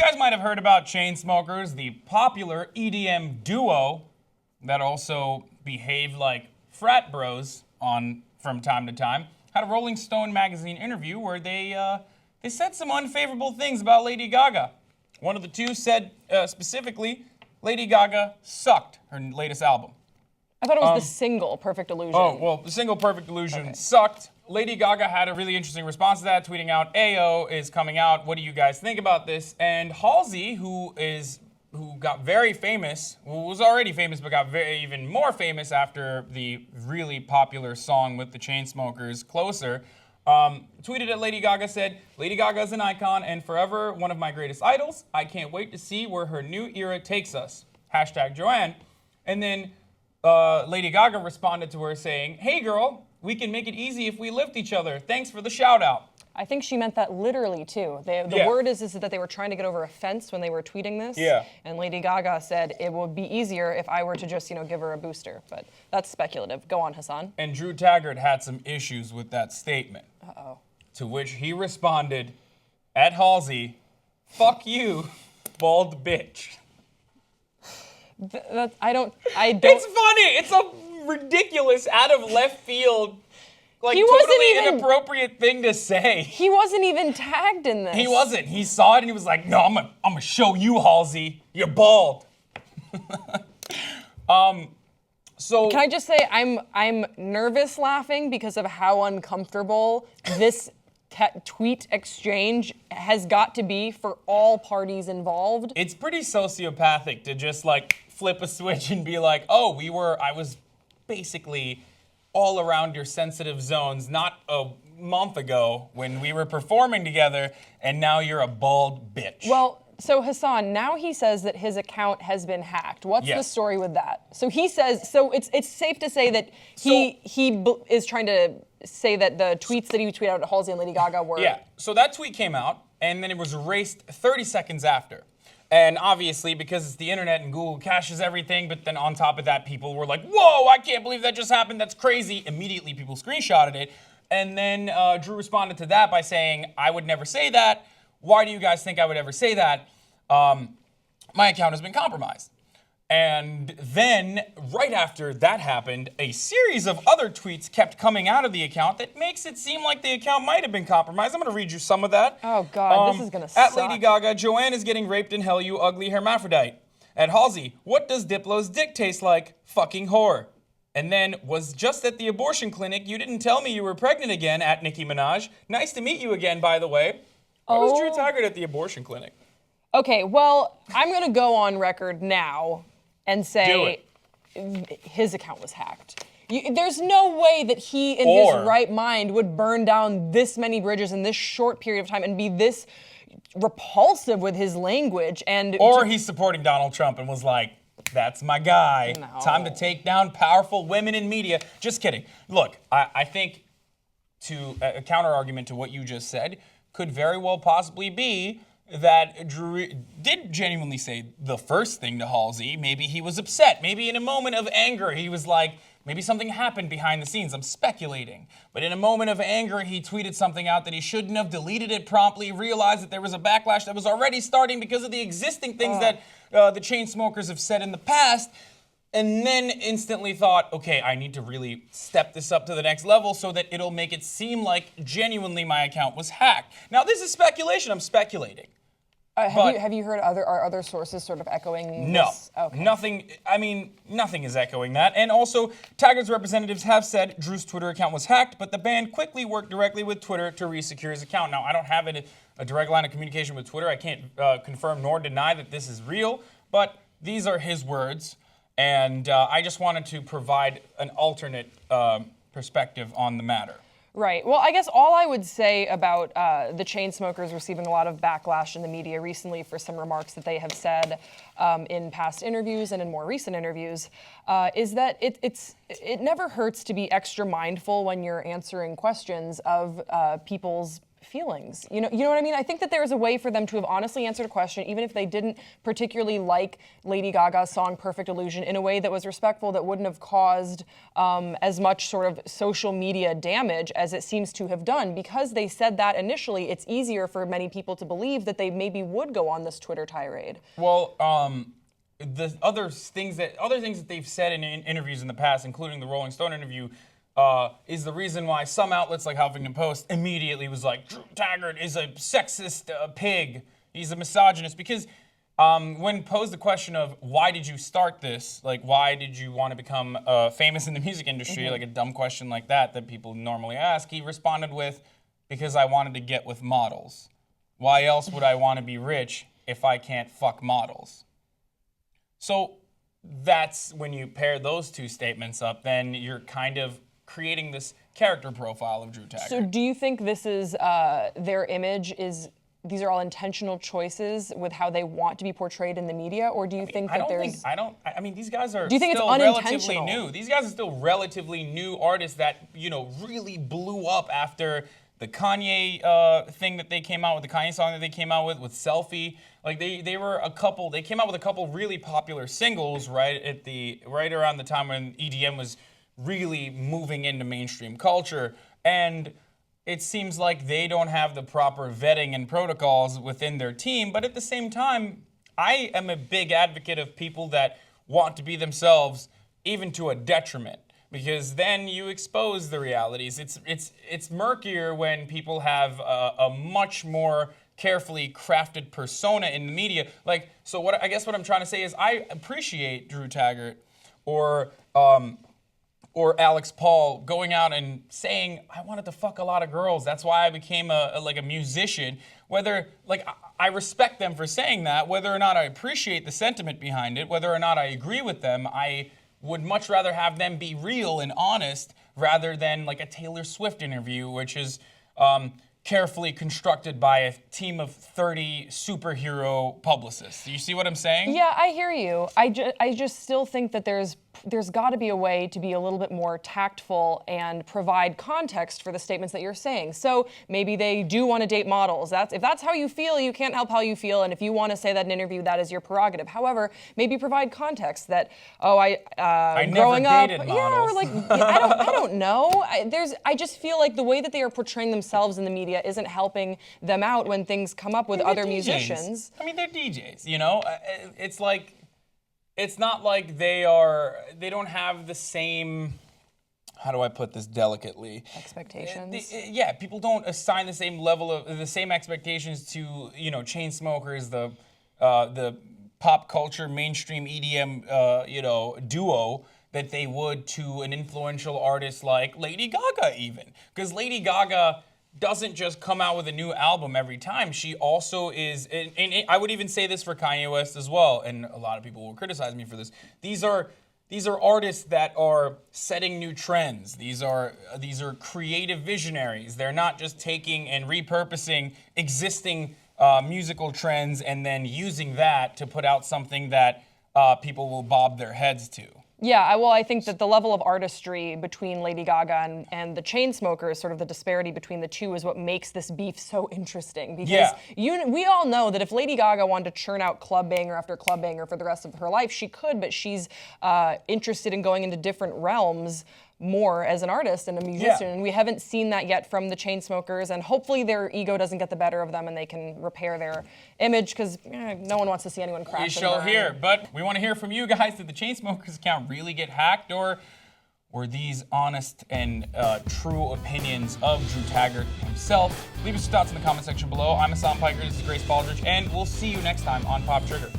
guys might have heard about Chainsmokers, the popular EDM duo that also behaved like frat bros from time to time, had a Rolling Stone magazine interview where they said some unfavorable things about Lady Gaga. One of the two said specifically, Lady Gaga sucked, her latest album. I thought it was the single, Perfect Illusion. Oh, well, the single Perfect Illusion sucked. Lady Gaga had a really interesting response to that, tweeting out, Ayo is coming out. What do you guys think about this? And Halsey, who got very famous, who was already famous but got even more famous after the really popular song with the Chainsmokers, Closer, tweeted at Lady Gaga, said, Lady Gaga is an icon and forever one of my greatest idols. I can't wait to see where her new era takes us. Hashtag Joanne. And then Lady Gaga responded to her saying, hey girl, we can make it easy if we lift each other. Thanks for the shout out. I think she meant that literally too. The word is that they were trying to get over a fence when they were tweeting this. Yeah. And Lady Gaga said it would be easier if I were to just, give her a booster. But that's speculative. Go on, Hassan. And Drew Taggart had some issues with that statement. Uh-oh. To which he responded, at Halsey, fuck you, bald bitch. I don't. It's funny. It's a ridiculous, out of left field, totally inappropriate thing to say. He wasn't even tagged in this. He wasn't. He saw it and he was like, no, I'm gonna show you, Halsey. You're bald. So can I just say I'm nervous laughing because of how uncomfortable this tweet exchange has got to be for all parties involved. It's pretty sociopathic to just flip a switch and be like, oh, I was basically all around your sensitive zones not a month ago when we were performing together, and now you're a bald bitch. Well, so Hassan, now he says that his account has been hacked. What's the story with that? So he says, so it's safe to say that he is trying to say that the tweets that he tweeted out at Halsey and Lady Gaga were... Yeah, so that tweet came out, and then it was erased 30 seconds after. And obviously, because it's the internet and Google caches everything, but then on top of that, people were like, whoa, I can't believe that just happened, that's crazy. Immediately, people screenshotted it. And then Drew responded to that by saying, I would never say that. Why do you guys think I would ever say that? My account has been compromised. And then, right after that happened, a series of other tweets kept coming out of the account that makes it seem like the account might have been compromised. I'm going to read you some of that. Oh, God, this is going to suck. At Lady Gaga, Joanne is getting raped in hell, you ugly hermaphrodite. At Halsey, what does Diplo's dick taste like? Fucking whore. And then, was just at the abortion clinic. You didn't tell me you were pregnant again, at Nicki Minaj. Nice to meet you again, by the way. Why was Drew Taggart at the abortion clinic? Okay, well, I'm going to go on record now and say his account was hacked. There's no way that he, in his right mind, would burn down this many bridges in this short period of time and be this repulsive with his language. Or he's supporting Donald Trump and was like, that's my guy. No. Time to take down powerful women in media. Just kidding. Look, I think a counter-argument to what you just said could very well possibly be that Drew did genuinely say the first thing to Halsey. Maybe he was upset. Maybe in a moment of anger, he was like, maybe something happened behind the scenes. I'm speculating. But in a moment of anger, he tweeted something out that he shouldn't have, deleted it promptly, realized that there was a backlash that was already starting because of the existing things that the Chainsmokers have said in the past, and then instantly thought, okay, I need to really step this up to the next level so that it'll make it seem like genuinely my account was hacked. Now, this is speculation. I'm speculating. Have you heard other sources sort of echoing this? No, Okay. nothing is echoing that. And also, Taggart's representatives have said Drew's Twitter account was hacked, but the band quickly worked directly with Twitter to resecure his account. Now, I don't have a direct line of communication with Twitter. I can't confirm nor deny that this is real, but these are his words, and I just wanted to provide an alternate perspective on the matter. Right. Well, I guess all I would say about the Chainsmokers receiving a lot of backlash in the media recently for some remarks that they have said in past interviews and in more recent interviews is that it never hurts to be extra mindful when you're answering questions of people's feelings. You know what I mean? I think that there's a way for them to have honestly answered a question, even if they didn't particularly like Lady Gaga's song Perfect Illusion, in a way that was respectful, that wouldn't have caused as much sort of social media damage as it seems to have done. Because they said that initially, it's easier for many people to believe that they maybe would go on this Twitter tirade. Well, the other things that they've said in interviews in the past, including the Rolling Stone interview, is the reason why some outlets like Huffington Post immediately was like, Drew Taggart is a sexist pig. He's a misogynist. Because when posed the question of why did you start this, like why did you want to become famous in the music industry, like a dumb question like that people normally ask, he responded with, because I wanted to get with models. Why else would I want to be rich if I can't fuck models? So that's when you pair those two statements up, then you're kind of creating this character profile of Drew Taggart. So do you think this is their image is, these are all intentional choices with how they want to be portrayed in the media, or do you think that there's... I mean, these guys are do you think still it's relatively unintentional? new. These guys are still relatively new artists that, really blew up after the Kanye thing that they came out with, the Kanye song that they came out with Selfie. Like they came out with a couple really popular singles right around the time when EDM was really moving into mainstream culture. And it seems like they don't have the proper vetting and protocols within their team. But at the same time, I am a big advocate of people that want to be themselves, even to a detriment. Because then you expose the realities. It's murkier when people have a much more carefully crafted persona in the media. Like, so what I'm trying to say is I appreciate Drew Taggart or Alex Pall going out and saying, I wanted to fuck a lot of girls. That's why I became a musician. Whether, I respect them for saying that. Whether or not I appreciate the sentiment behind it, whether or not I agree with them, I would much rather have them be real and honest rather than like a Taylor Swift interview, which is carefully constructed by a team of 30 superhero publicists. Do you see what I'm saying? Yeah, I hear you. I just still think that there's got to be a way to be a little bit more tactful and provide context for the statements that you're saying. So maybe they do want to date models. If that's how you feel, you can't help how you feel. And if you want to say that in an interview, that is your prerogative. However, maybe provide context that, I growing never up, dated models. I don't know. I just feel like the way that they are portraying themselves in the media isn't helping them out when things come up with other musicians. I mean, they're DJs, It's like, it's not like they don't have the same, how do I put this delicately? Expectations? Yeah, people don't assign the same expectations to, Chainsmokers, the pop culture mainstream EDM, duo that they would to an influential artist like Lady Gaga even. Because Lady Gaga doesn't just come out with a new album every time. She also is, and I would even say this for Kanye West as well, and a lot of people will criticize me for this. These are artists that are setting new trends. These are creative visionaries. They're not just taking and repurposing existing musical trends and then using that to put out something that people will bob their heads to. Yeah, I think that the level of artistry between Lady Gaga and the Chainsmokers, sort of the disparity between the two, is what makes this beef so interesting. Because we all know that if Lady Gaga wanted to churn out club banger after club banger for the rest of her life, she could, but she's interested in going into different realms more as an artist and a musician. And we haven't seen that yet from the Chainsmokers, and hopefully their ego doesn't get the better of them and they can repair their image, because no one wants to see anyone crash. We shall hear, but we want to hear from you guys. Did the Chainsmokers account really get hacked, or were these honest and true opinions of Drew Taggart himself? Leave us your thoughts in the comment section below. I'm Hassan Piker, this is Grace Baldridge, and we'll see you next time on Pop Trigger.